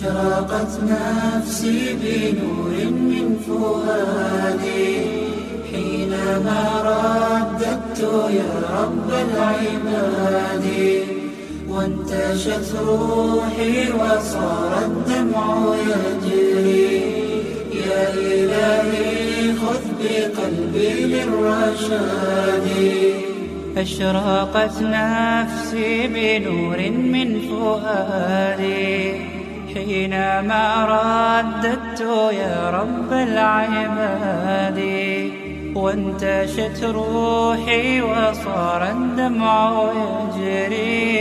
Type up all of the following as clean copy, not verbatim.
أشرقت نفسي بنور من فؤادي حينما رددت يا رب العباد وانتشت روحي وصار الدمع يجري يا إلهي خذ بقلبي للرشاد أشرقت نفسي بنور من فؤادي حينما رددت يا رب العباد وانتشت روحي وصار الدمع يجري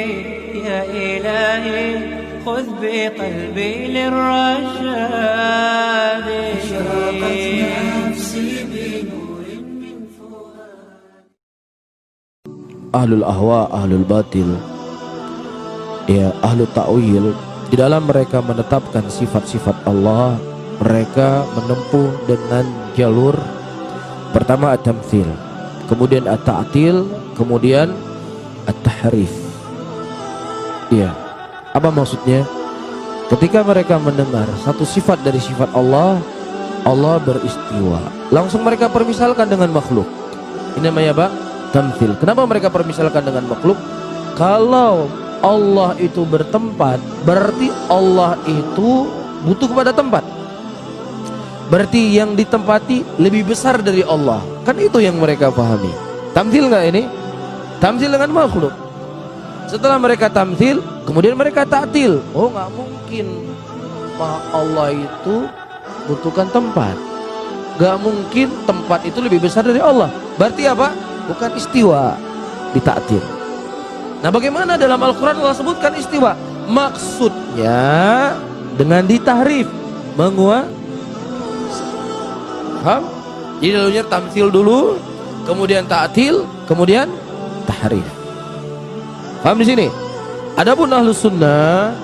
يا إلهي خذ بقلبي للرشاد أشرقت نفسي بنور من فؤادي. Ahlul ahwa, ahlul batil, ya ahlul ta'wil, di dalam mereka menetapkan sifat-sifat Allah, mereka menempuh dengan jalur pertama at-tamtsil, kemudian at-ta'til, kemudian at-tahrif. Ya, apa maksudnya? Ketika mereka mendengar satu sifat dari sifat Allah, Allah beristiwa, langsung mereka permisalkan dengan makhluk. Ini namanya apa? Tamtsil. Kenapa mereka permisalkan dengan makhluk? Kalau Allah itu bertempat, berarti Allah itu butuh kepada tempat. Berarti yang ditempati lebih besar dari Allah. Kan itu yang mereka pahami. Tamtsil nggak ini? Tamtsil dengan makhluk. Setelah mereka tamtsil, kemudian mereka ta'til. Oh, nggak mungkin Allah itu butuhkan tempat. Nggak mungkin tempat itu lebih besar dari Allah. Berarti apa? Bukan istiwa, ditakdir. Nah, bagaimana dalam Al-Quran Allah sebutkan istiwa? Maksudnya dengan ditahrif, menguat. Paham? Jadi dulunya tamtsil dulu, kemudian ta'til, kemudian tahrif. Paham di sini? Adapun Ahlus Sunnah,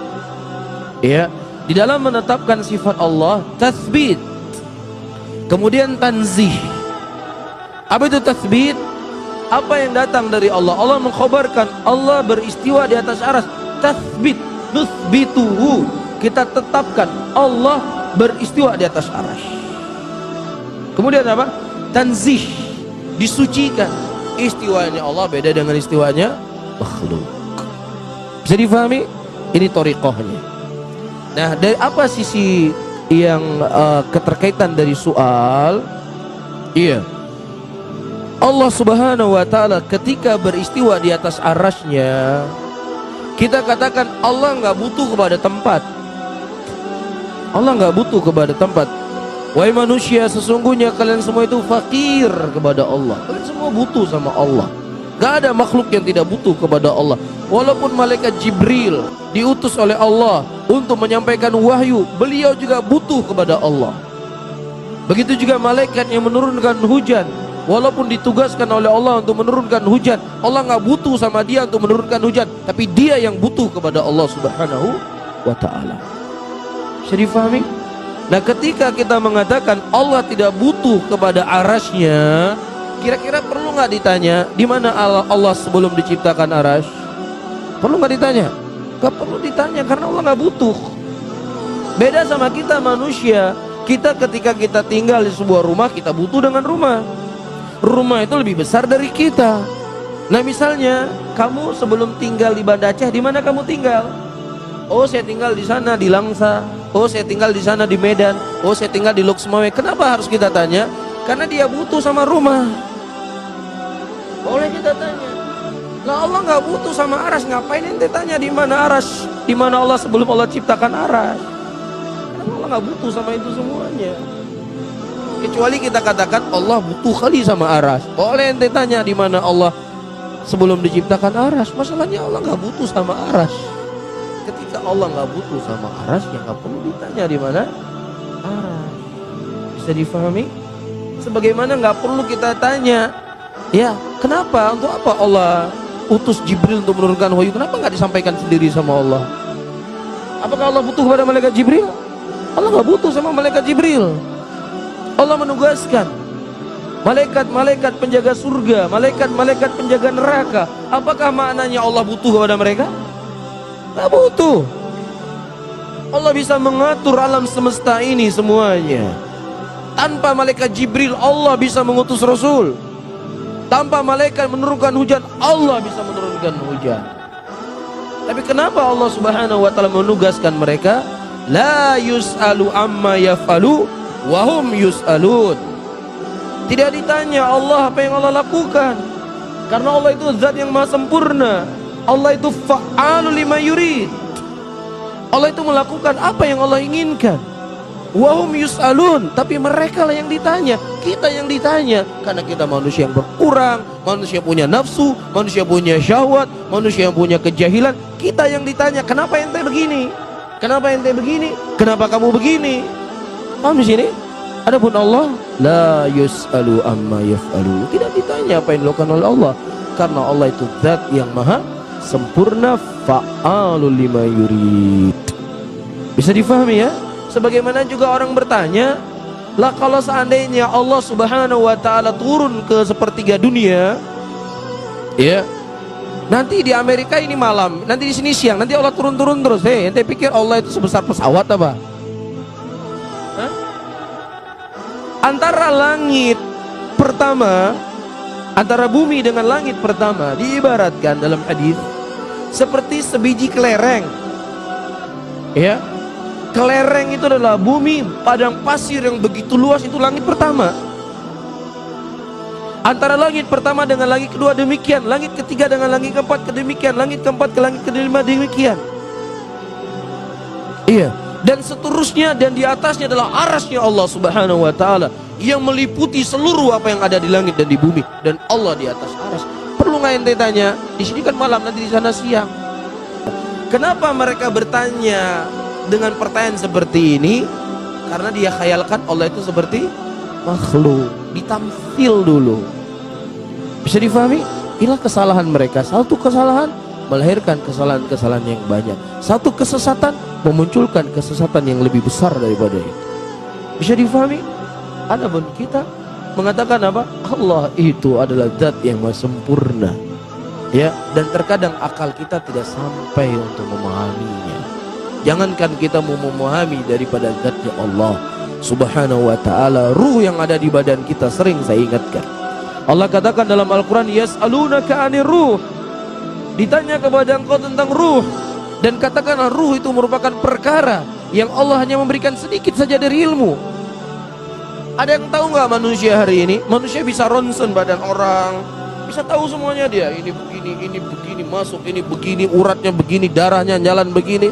ya, di dalam menetapkan sifat Allah, tatsbit, kemudian tanzih. Apa itu tatsbit? Apa yang datang dari Allah? Allah mengkhabarkan Allah beristiwa di atas arsy. Tatsbit, nutsbituhu, kita tetapkan Allah beristiwa di atas arsy. Kemudian apa? Tanzih, disucikan. Istiwanya Allah beda dengan istiwanya makhluk. Bisa difahami? Ini thariqahnya. Nah, dari apa sisi yang keterkaitan dari soal? Iya, Allah subhanahu wa ta'ala ketika beristiwa di atas arasnya, kita katakan Allah nggak butuh kepada tempat. Allah nggak butuh kepada tempat. Wahai manusia, sesungguhnya kalian semua itu fakir kepada Allah. Kalian semua butuh sama Allah. Gak ada makhluk yang tidak butuh kepada Allah. Walaupun malaikat Jibril diutus oleh Allah untuk menyampaikan wahyu, beliau juga butuh kepada Allah. Begitu juga malaikat yang menurunkan hujan, walaupun ditugaskan oleh Allah untuk menurunkan hujan, Allah nggak butuh sama dia untuk menurunkan hujan, tapi dia yang butuh kepada Allah subhanahu wa ta'ala. Bisa difahami? Nah, ketika kita mengatakan Allah tidak butuh kepada arasnya, kira-kira perlu nggak ditanya di mana Allah sebelum diciptakan aras? Perlu nggak ditanya? Nggak perlu ditanya karena Allah nggak butuh. Beda sama kita manusia. Kita ketika kita tinggal di sebuah rumah, kita butuh dengan rumah. Rumah itu lebih besar dari kita. Nah, misalnya kamu sebelum tinggal di Banda Aceh, di mana kamu tinggal? Oh, saya tinggal di sana di Langsa. Oh, saya tinggal di sana di Medan. Oh, saya tinggal di Loksmawe. Kenapa harus kita tanya? Karena dia butuh sama rumah. Boleh kita tanya. Lah, Allah nggak butuh sama aras. Ngapain ente tanya di mana aras? Di mana Allah sebelum Allah ciptakan aras? Karena Allah nggak butuh sama itu semuanya. Kecuali kita katakan Allah butuh kali sama aras. Boleh ente tanya di mana Allah sebelum diciptakan aras. Masalahnya Allah nggak butuh sama aras. Ketika Allah nggak butuh sama aras, ya nggak perlu ditanya di mana aras. Bisa difahami? Sebagaimana nggak perlu kita tanya, ya kenapa, untuk apa Allah utus Jibril untuk menurunkan wahyu? Kenapa nggak disampaikan sendiri sama Allah? Apakah Allah butuh kepada malaikat Jibril? Allah nggak butuh sama malaikat Jibril. Allah menugaskan malaikat-malaikat penjaga surga, malaikat-malaikat penjaga neraka. Apakah maknanya Allah butuh kepada mereka? Nggak butuh. Allah bisa mengatur alam semesta ini semuanya. Tanpa malaikat Jibril Allah bisa mengutus Rasul. Tanpa malaikat menurunkan hujan, Allah bisa menurunkan hujan. Tapi kenapa Allah Subhanahu wa taala menugaskan mereka? La yus'alu amma yaf'alu wa hum yus'alun. Tidak ditanya Allah apa yang Allah lakukan, karena Allah itu zat yang maha sempurna. Allah itu fa'alu lima yurid. Allah itu melakukan apa yang Allah inginkan. Wahum yus'alun, tapi mereka lah yang ditanya, kita yang ditanya, karena kita manusia yang berkurang, manusia punya nafsu, manusia punya syahwat, manusia yang punya kejahilan. Kita yang ditanya, kenapa ente begini? Kenapa ente begini? Kenapa kamu begini? Paham di sini? Adapun Allah, la yus'alu amma yaf'alu, tidak ditanya apa yang dilakukan oleh Allah, karena Allah itu zat yang maha sempurna, fa'alul lima yurid. Bisa difahami ya? Sebagaimana juga orang bertanya, lah kalau seandainya Allah Subhanahu wa taala turun ke sepertiga dunia, ya, nanti di Amerika ini malam, nanti di sini siang, nanti Allah turun-turun terus. Ente pikir Allah itu sebesar pesawat apa? Hah? Antara langit pertama, antara bumi dengan langit pertama diibaratkan dalam hadis seperti sebiji kelereng. Ya. Kelereng itu adalah bumi, padang pasir yang begitu luas, itu langit pertama. Antara langit pertama dengan langit kedua demikian, langit ketiga dengan langit keempat demikian, langit keempat ke langit kelima demikian. Iya, dan seterusnya, dan di atasnya adalah arasnya Allah Subhanahu wa taala yang meliputi seluruh apa yang ada di langit dan di bumi, dan Allah di atas aras. Perlu nggak ente tanya? Di sini kan malam, nanti di sana siang. Kenapa mereka bertanya dengan pertanyaan seperti ini? Karena dia khayalkan Allah itu seperti makhluk, ditamsil dulu. Bisa difahami? Inilah kesalahan mereka. Satu kesalahan melahirkan kesalahan-kesalahan yang banyak. Satu kesesatan memunculkan kesesatan yang lebih besar daripada itu. Bisa difahami? Adapun kita mengatakan apa? Allah itu adalah zat yang maha sempurna. Ya, dan terkadang akal kita tidak sampai untuk memahaminya. Jangankan kita mau memahami daripada zatnya Allah Subhanahu wa ta'ala, ruh yang ada di badan kita sering saya ingatkan. Allah katakan dalam Al-Quran, yas'alunaka 'anir ruh, ditanya kepada engkau tentang ruh, dan katakanlah ruh itu merupakan perkara yang Allah hanya memberikan sedikit saja dari ilmu. Ada yang tahu nggak manusia hari ini? Manusia bisa ronsen badan orang, bisa tahu semuanya dia. Ini begini, masuk, ini begini, uratnya begini, darahnya jalan begini.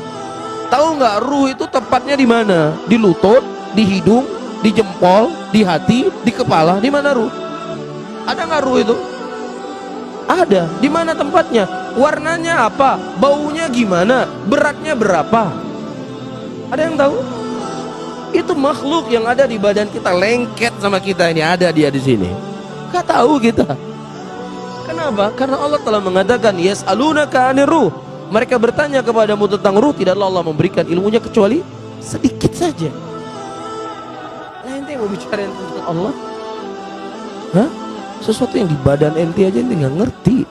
Tahu nggak ruh itu tempatnya di mana? Di lutut, di hidung, di jempol, di hati, di kepala. Di mana ruh? Ada nggak ruh itu? Ada. Di mana tempatnya? Warnanya apa? Baunya gimana? Beratnya berapa? Ada yang tahu? Itu makhluk yang ada di badan kita, lengket sama kita ini, ada dia di sini. Nggak tahu kita. Kenapa? Karena Allah telah mengatakan yas'alunaka 'anir ruh. Mereka bertanya kepadamu tentang ruh, tidaklah Allah memberikan ilmunya kecuali sedikit saja. Nah, ente mau bicara tentang Allah? Hah? Sesuatu yang di badan ente aja ente nggak ngerti.